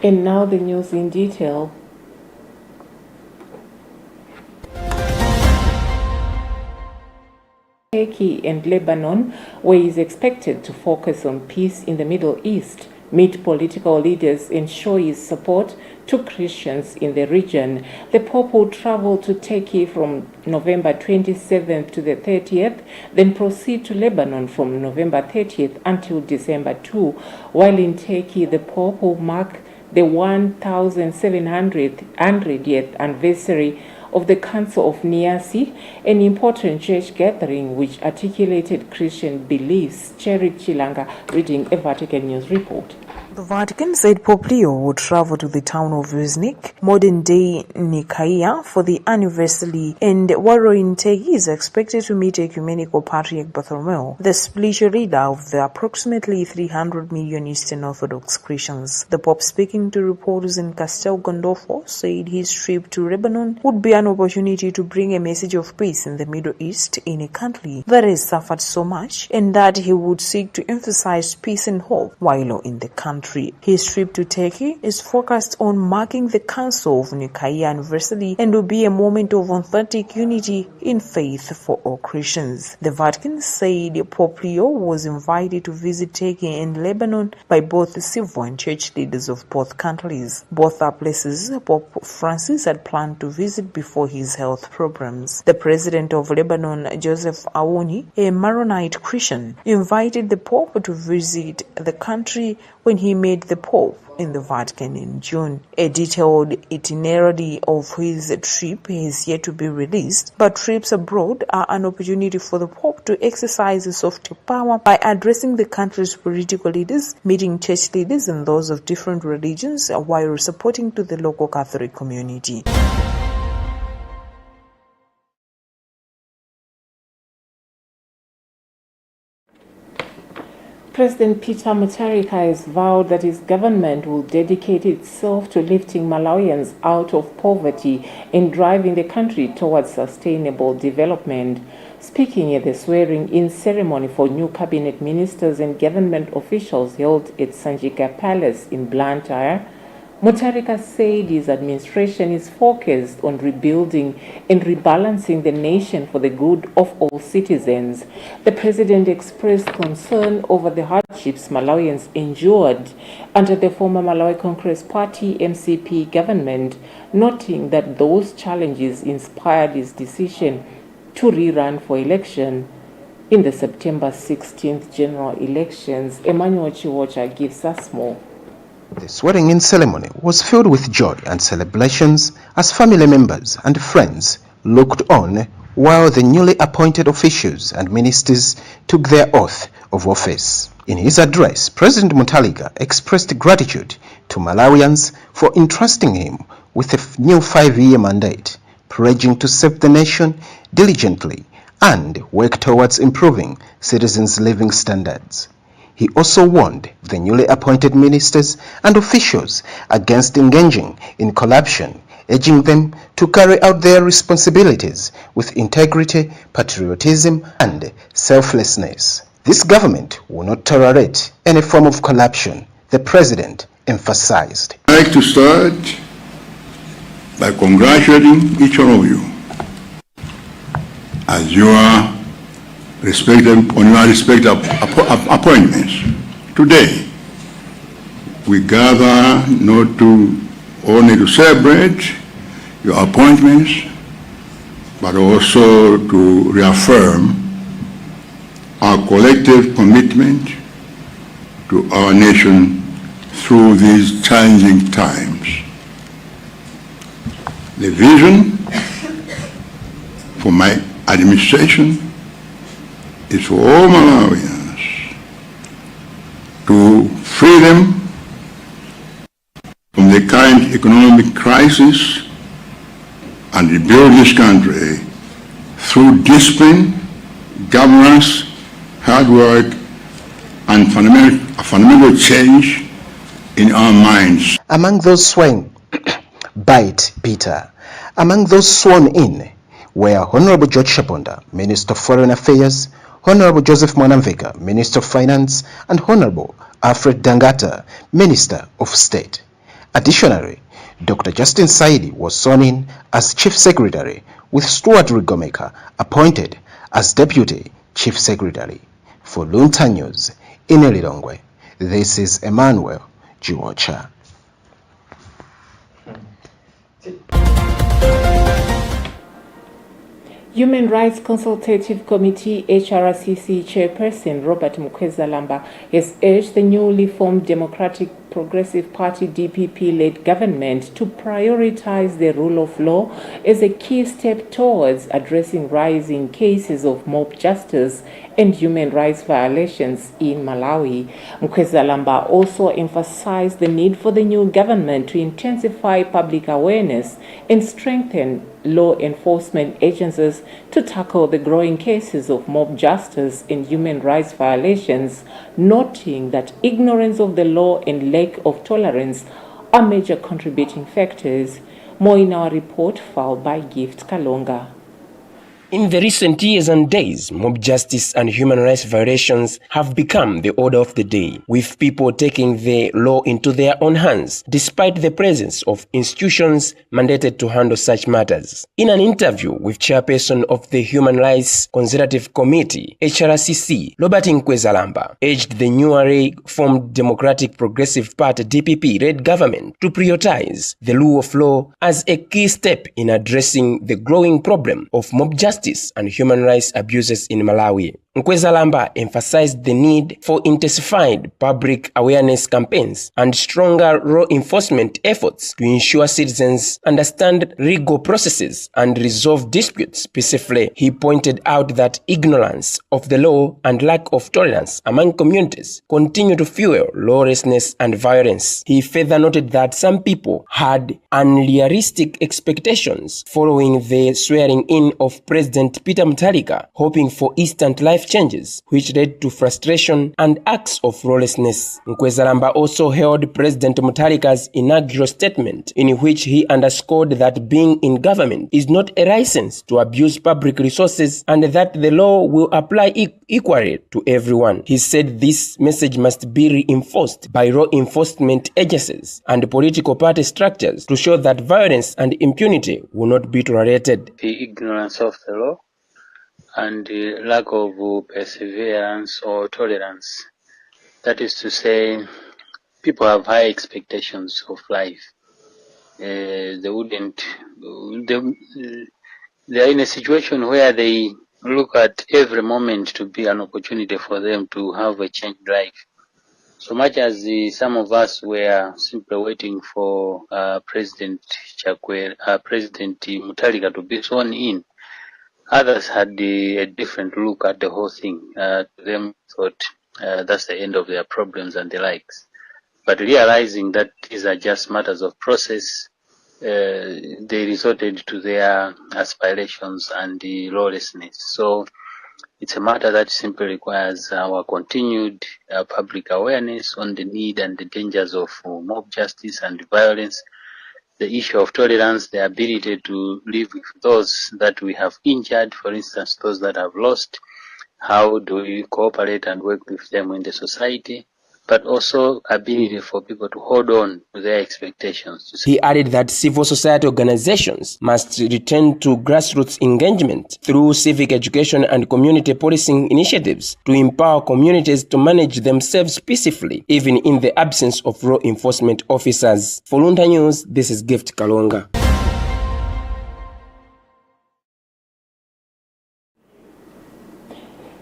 And now the news in detail. Turkey and Lebanon, where he is expected to focus on peace in the Middle East, meet political leaders and show his support to Christians in the region. The Pope will travel to Turkey from November 27th to the 30th, then proceed to Lebanon from November 30th until December 2. While in Turkey, the Pope will mark the 1700th anniversary of the Council of Nicaea, an important church gathering which articulated Christian beliefs. Cherry Chilanga reading a Vatican News report. The Vatican said Pope Leo would travel to the town of Iznik, modern-day Nicaea, for the anniversary, and while in Turkey is expected to meet Ecumenical Patriarch Bartholomew, the spiritual leader of the approximately 300 million Eastern Orthodox Christians. The Pope, speaking to reporters in Castel Gandolfo, said his trip to Lebanon would be an opportunity to bring a message of peace in the Middle East, in a country that has suffered so much, and that he would seek to emphasize peace and hope while in the country. His trip to Turkey is focused on marking the Council of Nicaea anniversary and will be a moment of authentic unity in faith for all Christians. The Vatican said Pope Leo was invited to visit Turkey and Lebanon by both the civil and church leaders of both countries. Both are places Pope Francis had planned to visit before his health problems. The president of Lebanon, Joseph Aouni, a Maronite Christian, invited the Pope to visit the country when he met the Pope in the Vatican in June. A detailed itinerary of his trip is yet to be released, but trips abroad are an opportunity for the Pope to exercise his soft power by addressing the country's political leaders, meeting church leaders and those of different religions, while supporting to the local Catholic community. President Peter Mutharika has vowed that his government will dedicate itself to lifting Malawians out of poverty and driving the country towards sustainable development. Speaking at the swearing-in ceremony for new cabinet ministers and government officials held at Sanjika Palace in Blantyre, Mutharika said his administration is focused on rebuilding and rebalancing the nation for the good of all citizens. The president expressed concern over the hardships Malawians endured under the former Malawi Congress Party MCP government, noting that those challenges inspired his decision to rerun for election in the September 16th general elections. Emmanuel Chiwocha gives us more. The swearing-in ceremony was filled with joy and celebrations as family members and friends looked on while the newly appointed officials and ministers took their oath of office. In his address, President Mutharika expressed gratitude to Malawians for entrusting him with a new 5-year mandate, pledging to serve the nation diligently and work towards improving citizens' living standards. He also warned the newly appointed ministers and officials against engaging in corruption, urging them to carry out their responsibilities with integrity, patriotism, and selflessness. This government will not tolerate any form of corruption, the president emphasized. I'd like to start by congratulating each one of you as you are respected appointments. Today, we gather not to only to celebrate your appointments, but also to reaffirm our collective commitment to our nation through these challenging times. The vision for my administration is for all Malawians to free them from the current economic crisis and rebuild this country through discipline, governance, hard work, and fundamental change in our minds. Among those sworn in were Honorable George Shaponda, Minister of Foreign Affairs, Honorable Joseph Mwanamveka, Minister of Finance, and Honorable Alfred Dangata, Minister of State. Additionally, Dr. Justin Saidi was sworn in as Chief Secretary, with Stuart Rigomeka appointed as Deputy Chief Secretary. For Luntha News in Elilongwe, this is Emmanuel Jiwocha. Human Rights Consultative Committee HRCC Chairperson Robert Mkwezalamba has urged the newly formed Democratic Progressive Party DPP-led government to prioritize the rule of law as a key step towards addressing rising cases of mob justice and human rights violations in Malawi. Mkwezalamba also emphasized the need for the new government to intensify public awareness and strengthen law enforcement agencies to tackle the growing cases of mob justice and human rights violations, noting that ignorance of the law and lack of tolerance are major contributing factors. More in our report filed by Gift Kalonga. In the recent years and days, mob justice and human rights violations have become the order of the day, with people taking the law into their own hands, despite the presence of institutions mandated to handle such matters. In an interview with Chairperson of the Human Rights Consultative Committee, HRCC, Robert Mkwezalamba, urged the newly formed Democratic Progressive Party DPP-led government to prioritize the rule of law as a key step in addressing the growing problem of mob justice and human rights abuses in Malawi. Mkwezalamba emphasized the need for intensified public awareness campaigns and stronger law enforcement efforts to ensure citizens understand legal processes and resolve disputes peacefully. He pointed out that ignorance of the law and lack of tolerance among communities continue to fuel lawlessness and violence. He further noted that some people had unrealistic expectations following the swearing in of President Peter Mutharika, hoping for instant life changes, which led to frustration and acts of lawlessness. Mkwezalamba also held President Mutharika's inaugural statement, in which he underscored that being in government is not a license to abuse public resources and that the law will apply equally to everyone. He said this message must be reinforced by law enforcement agencies and political party structures to show that violence and impunity will not be tolerated. The ignorance of the law and the lack of perseverance or tolerance. That is to say, people have high expectations of life. They are in a situation where they look at every moment to be an opportunity for them to have a changed life. So much as some of us were simply waiting for President Mutharika to be sworn in, others had a different look at the whole thing. Them thought that's the end of their problems and the likes. But realizing that these are just matters of process, they resorted to their aspirations and the lawlessness. So it's a matter that simply requires our continued public awareness on the need and the dangers of mob justice and violence, the issue of tolerance, the ability to live with those that we have injured, for instance, those that have lost. How do we cooperate and work with them in the society? But also ability for people to hold on to their expectations. He added that civil society organizations must return to grassroots engagement through civic education and community policing initiatives to empower communities to manage themselves peacefully, even in the absence of law enforcement officers. For Luntha News, this is Gift Kalonga.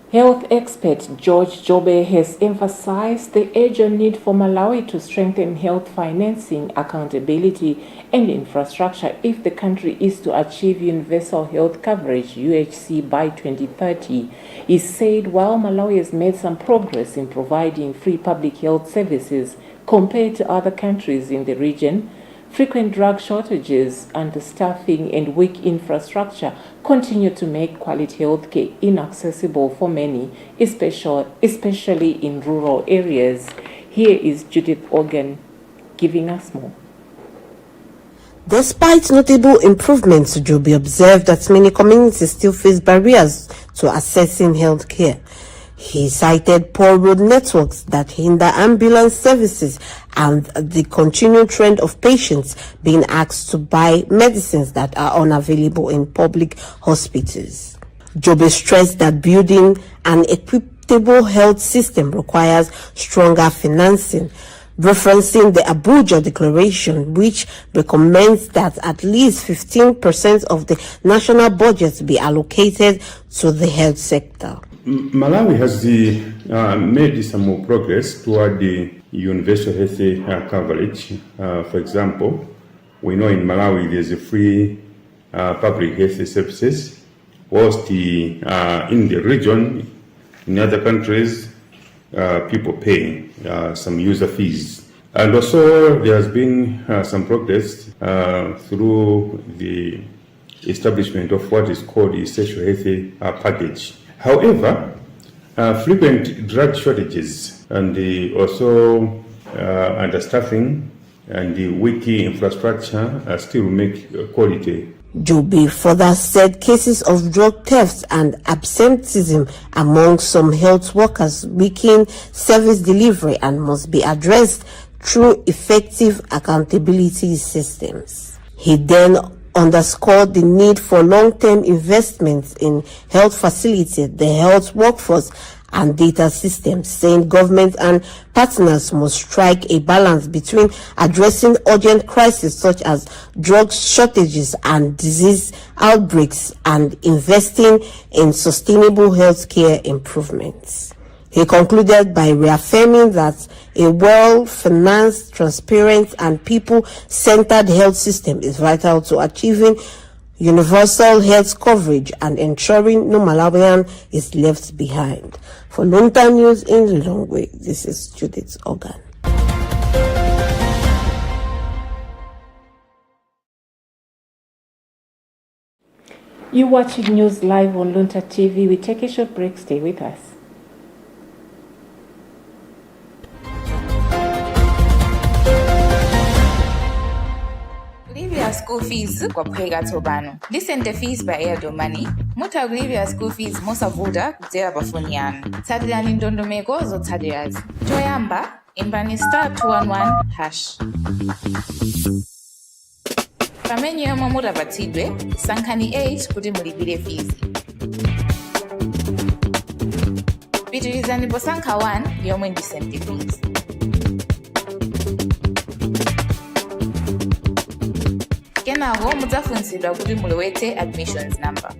Health expert George Jobe has emphasized the urgent need for Malawi to strengthen health financing, accountability, and infrastructure if the country is to achieve universal health coverage (UHC) by 2030. He said while Malawi has made some progress in providing free public health services compared to other countries in the region, frequent drug shortages, understaffing, and weak infrastructure continue to make quality healthcare inaccessible for many, especially in rural areas. Here is Judith Organ giving us more. Despite notable improvements, Joby observed that many communities still face barriers to accessing healthcare. He cited poor road networks that hinder ambulance services and the continued trend of patients being asked to buy medicines that are unavailable in public hospitals. Jobe stressed that building an equitable health system requires stronger financing, referencing the Abuja Declaration, which recommends that at least 15% of the national budget be allocated to the health sector. Malawi has made some more progress toward the universal health coverage. For example, we know in Malawi there's a free public health services, whilst in the region, in other countries, people pay some user fees. And also there has been some progress through the establishment of what is called the social health package. However, frequent drug shortages and also understaffing and the weak infrastructure still make quality. Jobe further said cases of drug theft and absenteeism among some health workers weaken service delivery and must be addressed through effective accountability systems. He then underscored the need for long-term investments in health facilities, the health workforce, and data systems, saying government and partners must strike a balance between addressing urgent crises such as drug shortages and disease outbreaks and investing in sustainable healthcare improvements. He concluded by reaffirming that a well-financed, transparent, and people-centered health system is vital to achieving universal health coverage and ensuring no Malawian is left behind. For Luntha News in Lilongwe, this is Judith Organ. You're watching news live on Luntha TV. We take a short break. Stay with us. Kulipia school fees kwa kuhega tobano. Listen the fees by Airdo Money. Muta kulipia school fees mosavuda kudzera pafoni yanu. Tsadirani ndondomeko zotsatirazi. Choyamba, imbani *211#. Pamene yomwe mutapatsidwe, sankhani 8 kuti mulipire fees. Pitirizani posankha 1 yomwe ndi St. Fees. Kenako mudzafunsidwa kuti mulowetse admissions number.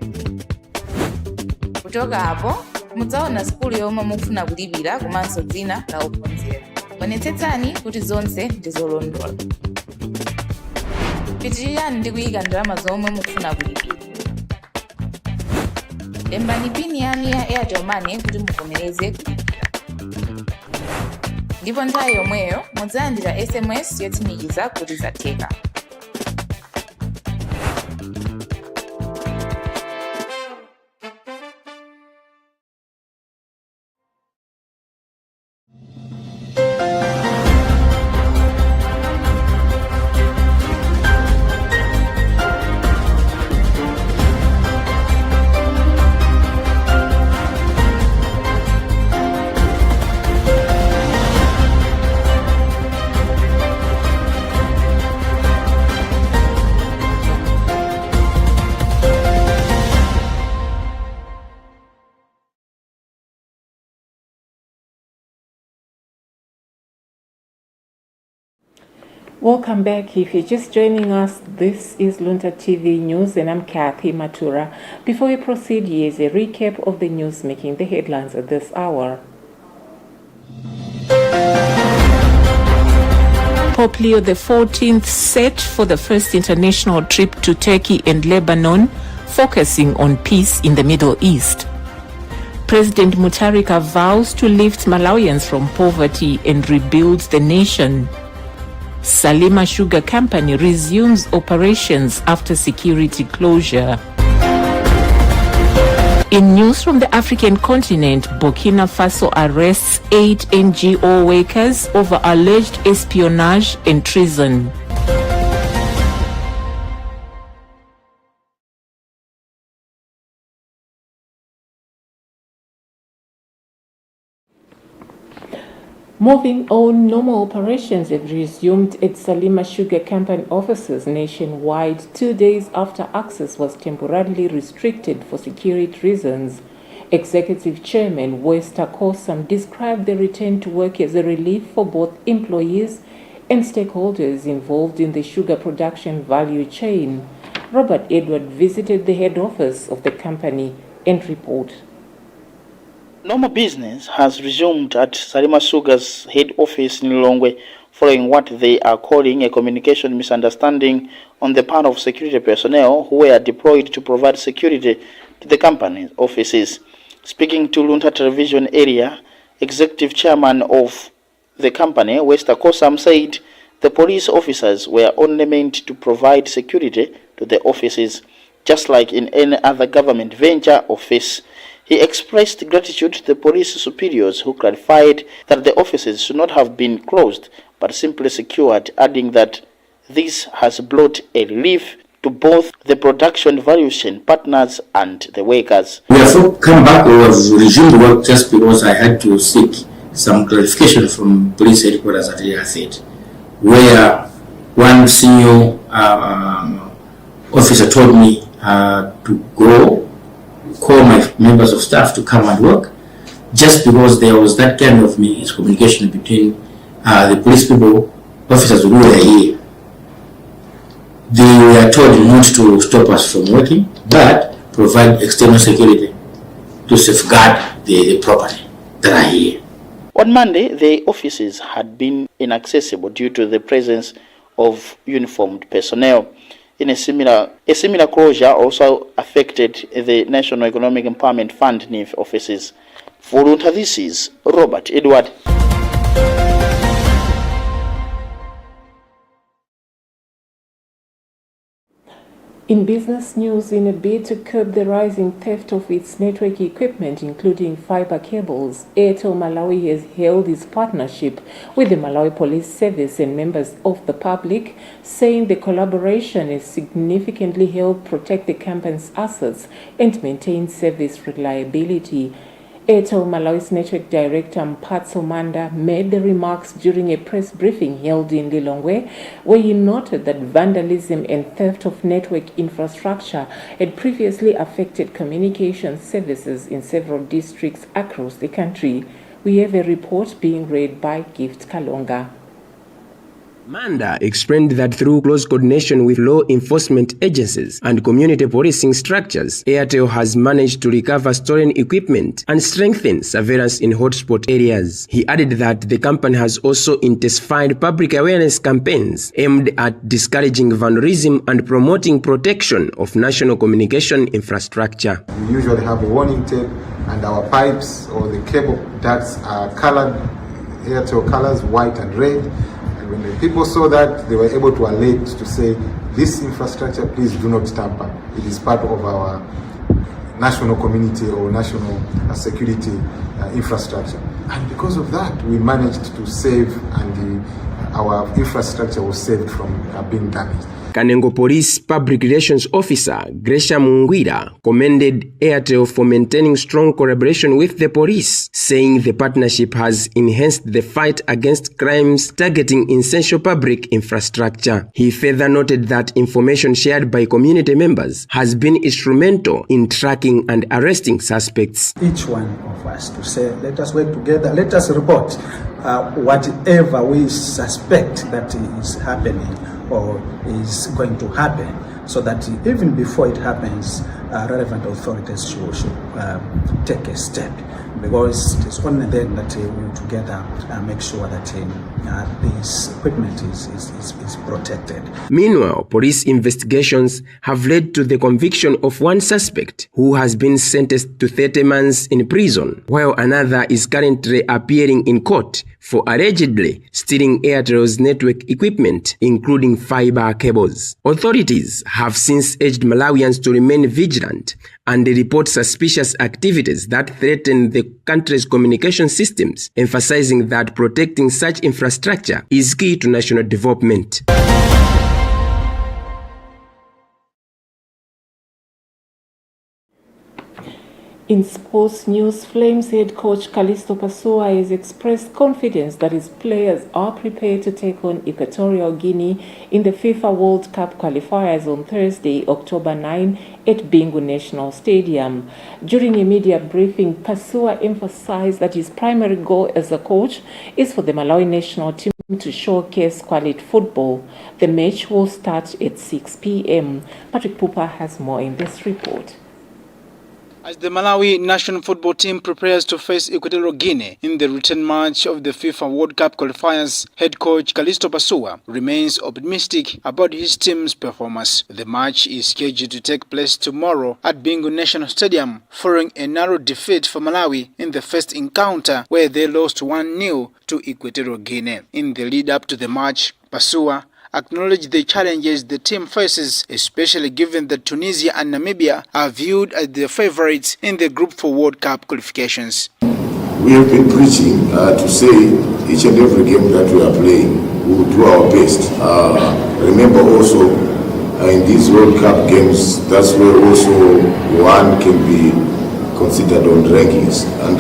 Kuchoka apo, mudzaona skulu yomwe mufuna kulipira komanso dzina la ophunzira. Onetsetsani kuti zonse ndi zolondola. Pitirirani ndi kuyika ndalama zomwe mufuna kulipira. Lembani pini yanu ya Airtel Money kuti muvomereze kulipira. Ndipo nthawi yomweyo mudzalandira SMS yotsimikiza kuti zatheka. Welcome back. If you're just joining us, this is Luntha TV News and I'm Kathy Matura. Before we proceed, here's a recap of the news making the headlines at this hour. Pope Leo XIV set for the first international trip to Turkey and Lebanon, focusing on peace in the Middle East. President Mutharika vows to lift Malawians from poverty and rebuild the nation. Salima Sugar Company resumes operations after security closure. In news from the African continent, Burkina Faso arrests 8 NGO workers over alleged espionage and treason. Moving on, normal operations have resumed at Salima Sugar Company offices nationwide 2 days after access was temporarily restricted for security reasons. Executive Chairman Wester Kosam described the return to work as a relief for both employees and stakeholders involved in the sugar production value chain. Robert Edward visited the head office of the company and reported. Normal business has resumed at Salima Sugar's head office in Lilongwe following what they are calling a communication misunderstanding on the part of security personnel who were deployed to provide security to the company's offices. Speaking to Luntha television area, executive chairman of the company, Wester Kosam, said the police officers were only meant to provide security to the offices, just like in any other government venture office. He expressed gratitude to the police superiors who clarified that the offices should not have been closed but simply secured, adding that this has brought a relief to both the production value chain partners and the workers. We have come back or resumed work just because I had to seek some clarification from police headquarters at Riaset, where one senior officer told me to go call my members of staff to come and work, just because there was that kind of miscommunication between the police people, officers who were here. They were told not to stop us from working, but provide external security to safeguard the property that are here. On Monday, the offices had been inaccessible due to the presence of uniformed personnel. In a similar closure also affected the National Economic Empowerment Fund NIF offices. For Luntha, this is Robert Edward. In business news, in a bid to curb the rising theft of its network equipment, including fiber cables, Airtel Malawi has held its partnership with the Malawi Police Service and members of the public, saying the collaboration has significantly helped protect the company's assets and maintain service reliability. Airtel Malawi's Network Director Mphatso Manda made the remarks during a press briefing held in Lilongwe, where he noted that vandalism and theft of network infrastructure had previously affected communication services in several districts across the country. We have a report being read by Gift Kalonga. Manda explained that through close coordination with law enforcement agencies and community policing structures, Airtel has managed to recover stolen equipment and strengthen surveillance in hotspot areas. He added that the company has also intensified public awareness campaigns aimed at discouraging vandalism and promoting protection of national communication infrastructure. We usually have a warning tape, and our pipes or the cable ducts are colored, Airtel colors, white and red. When the people saw that, they were able to alert to say, this infrastructure, please do not tamper. It is part of our national community or national security infrastructure. And because of that, we managed to save, and our infrastructure was saved from being damaged. Kanengo Police Public Relations Officer Gracia Mungwira commended Airtel for maintaining strong collaboration with the police, saying the partnership has enhanced the fight against crimes targeting essential public infrastructure. He further noted that information shared by community members has been instrumental in tracking and arresting suspects. Each one of us to say, let us work together, let us report whatever we suspect that is happening or is going to happen, so that even before it happens, relevant authorities should take a step, because it is only then that we will together make sure that this equipment is protected. Meanwhile, police investigations have led to the conviction of one suspect who has been sentenced to 30 months in prison, while another is currently appearing in court for allegedly stealing Airtel's network equipment, including fiber cables. Authorities have since urged Malawians to remain vigilant and report suspicious activities that threaten the country's communication systems, emphasizing that protecting such infrastructure is key to national development. In sports news, Flames head coach Callisto Passoa has expressed confidence that his players are prepared to take on Equatorial Guinea in the FIFA World Cup qualifiers on Thursday, October 9 at Bingu National Stadium. During a media briefing, Passoa emphasized that his primary goal as a coach is for the Malawi national team to showcase quality football. The match will start at 6 p.m. Patrick Pupa has more in this report. As the Malawi national football team prepares to face Equatorial Guinea in the return match of the FIFA World Cup qualifiers, head coach Callisto Passoa remains optimistic about his team's performance. The match is scheduled to take place tomorrow at Bingu National Stadium, following a narrow defeat for Malawi in the first encounter where they lost 1-0 to Equatorial Guinea. In the lead-up to the match, Passoa acknowledge the challenges the team faces, especially given that Tunisia and Namibia are viewed as the favorites in the group for World Cup qualifications. We have been preaching to say each and every game that we are playing, we will do our best. Remember also, in these World Cup games, that's where also one can be considered on rankings. And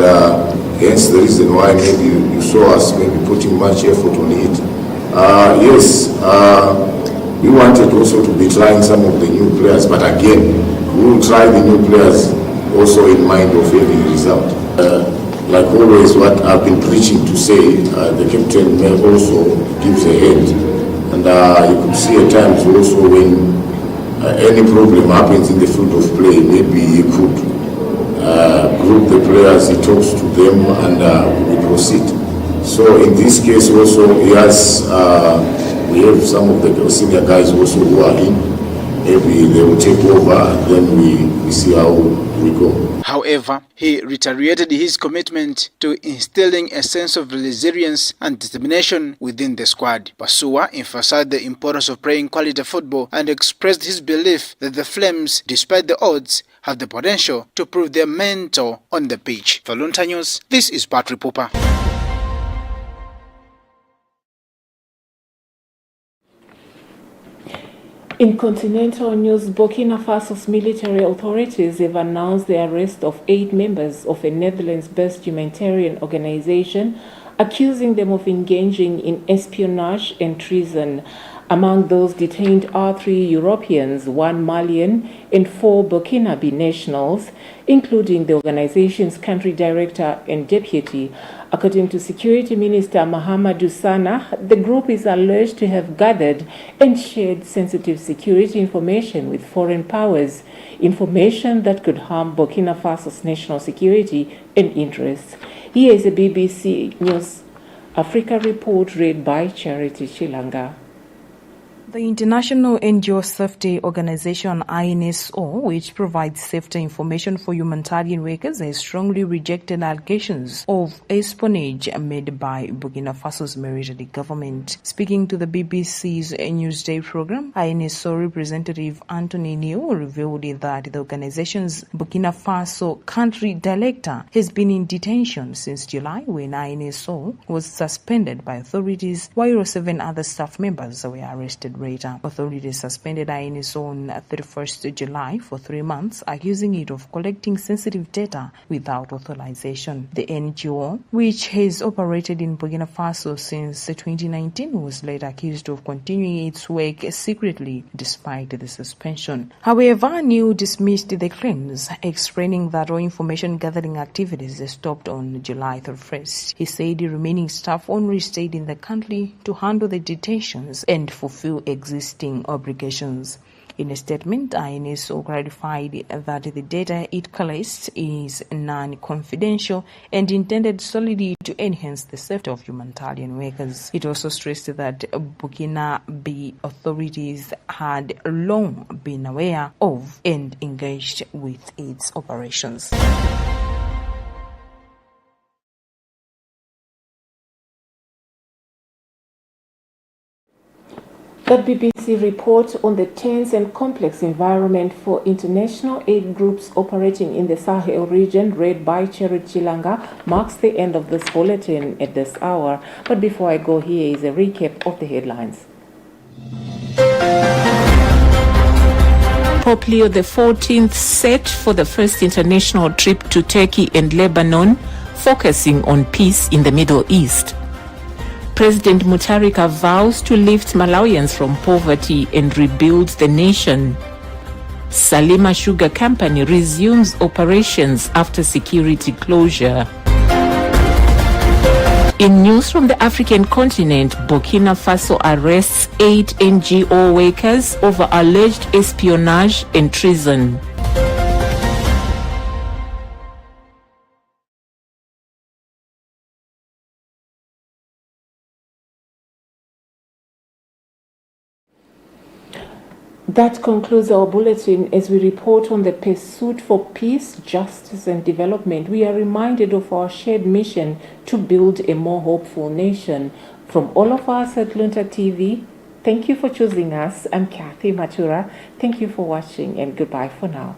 hence the reason why maybe you saw us maybe putting much effort on it. Yes, we wanted also to be trying some of the new players, but again, we will try the new players also in mind of having a result. Like always, what I've been preaching to say, the captain may also gives a hand, and you could see at times also when any problem happens in the field of play, maybe he could group the players, he talks to them, and we proceed. So in this case also, yes, we have some of the senior guys also who are in. Maybe they will take over, then we see how we go. However, he reiterated his commitment to instilling a sense of resilience and determination within the squad. Passoa emphasized the importance of playing quality football and expressed his belief that the Flames, despite the odds, have the potential to prove their mentor on the pitch. For Luntha News, this is Patrick Pupa. In continental news, Burkina Faso's military authorities have announced the arrest of 8 members of a Netherlands-based humanitarian organization, accusing them of engaging in espionage and treason. Among those detained are 3 Europeans, 1 Malian, and 4 Burkinabe nationals, including the organization's country director and deputy. According to Security Minister Mahamadou Sana, the group is alleged to have gathered and shared sensitive security information with foreign powers, information that could harm Burkina Faso's national security and interests. Here is a BBC News Africa report read by Charity Chilanga. The International NGO Safety Organization INSO, which provides safety information for humanitarian workers, has strongly rejected allegations of espionage made by Burkina Faso's military government. Speaking to the BBC's Newsday program, INSO representative Anthony New revealed that the organization's Burkina Faso country director has been in detention since July, when INSO was suspended by authorities, while 7 other staff members were arrested. Authorities suspended INSO on 31st July for 3 months, accusing it of collecting sensitive data without authorization. The NGO, which has operated in Burkina Faso since 2019, was later accused of continuing its work secretly despite the suspension. However, New dismissed the claims, explaining that all information gathering activities stopped on July 31st. He said the remaining staff only stayed in the country to handle the detentions and fulfill existing obligations. In a statement, INSO clarified that the data it collects is non-confidential and intended solely to enhance the safety of humanitarian workers. It also stressed that Burkinabe authorities had long been aware of and engaged with its operations. The BBC report on the tense and complex environment for international aid groups operating in the Sahel region, read by Charity Chilanga, marks the end of this bulletin at this hour. But before I go, here is a recap of the headlines. Pope Leo XIV set for the first international trip to Turkey and Lebanon, focusing on peace in the Middle East. President Mutharika vows to lift Malawians from poverty and rebuild the nation. Salima Sugar Company resumes operations after security closure. In news from the African continent, Burkina Faso arrests 8 NGO workers over alleged espionage and treason. That concludes our bulletin. As we report on the pursuit for peace, justice, and development, we are reminded of our shared mission to build a more hopeful nation. From all of us at Luntha TV, thank you for choosing us. I'm Kathy Matura. Thank you for watching, and goodbye for now.